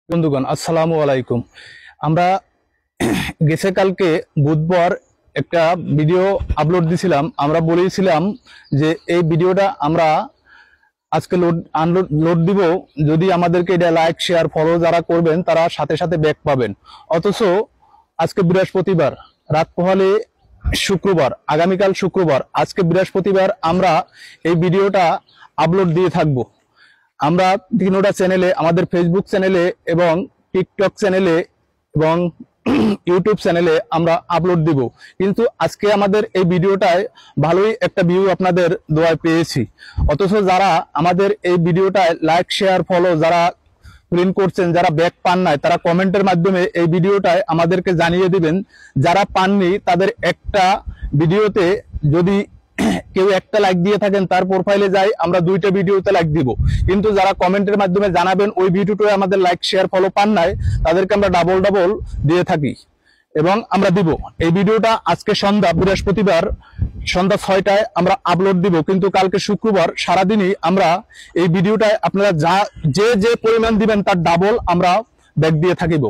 বন্ধুগণ আসসালামু আলাইকুম। আমরা গেছে কালকে বুধবার একটা ভিডিও আপলোড দিছিলাম। আমরা বলেছিলাম যে এই ভিডিওটা আমরা আজকে লোড দিব, যদি আমাদেরকে এটা লাইক শেয়ার ফলো যারা করবেন তারা সাথে সাথে ব্যাক পাবেন। অথচ আজকে বৃহস্পতিবার, রাত পোহালে শুক্রবার, আগামীকাল শুক্রবার, আজকে বৃহস্পতিবার আমরা এই ভিডিওটা আপলোড দিয়ে থাকবো। আমরা তিনোটা চ্যানেলে, আমাদের ফেসবুক চ্যানেলে এবং টিকটক চ্যানেলে এবং ইউটিউব চ্যানেলে আমরা আপলোড দিব। কিন্তু আজকে আমাদের এই ভিডিওটায় ভালোই একটা ভিউ আপনাদের দোয়ায় পেয়েছি। অথচ যারা আমাদের এই ভিডিওটায় লাইক শেয়ার ফলো যারা প্রিন্ট করছেন, যারা ব্যাক পান নাই, তারা কমেন্টের মাধ্যমে এই ভিডিওটায় আমাদেরকে জানিয়ে দিবেন। যারা পাননি তাদের একটা ভিডিওতে যদি কেউ একটা লাইক দিয়ে থাকেন, তার প্রোফাইলে যাই আমরা 2টা ভিডিওতে লাইক দিব। কিন্তু যারা কমেন্টের মাধ্যমে জানাবেন ওই ভিডিওটায় আমাদের লাইক শেয়ার ফলো পান নাই, তাদেরকে আমরা ডাবল দিয়ে থাকি এবং আমরা দিব। এই ভিডিওটা আজকে সন্ধ্যা, বৃহস্পতিবার সন্ধ্যা 6টায় আমরা আপলোড দিব। কিন্তু কালকে শুক্রবার সারাদিনই আমরা এই ভিডিওটায় আপনারা যে পরিমাণ দিবেন তার ডাবল আমরা ব্যাক দিয়ে থাকিব।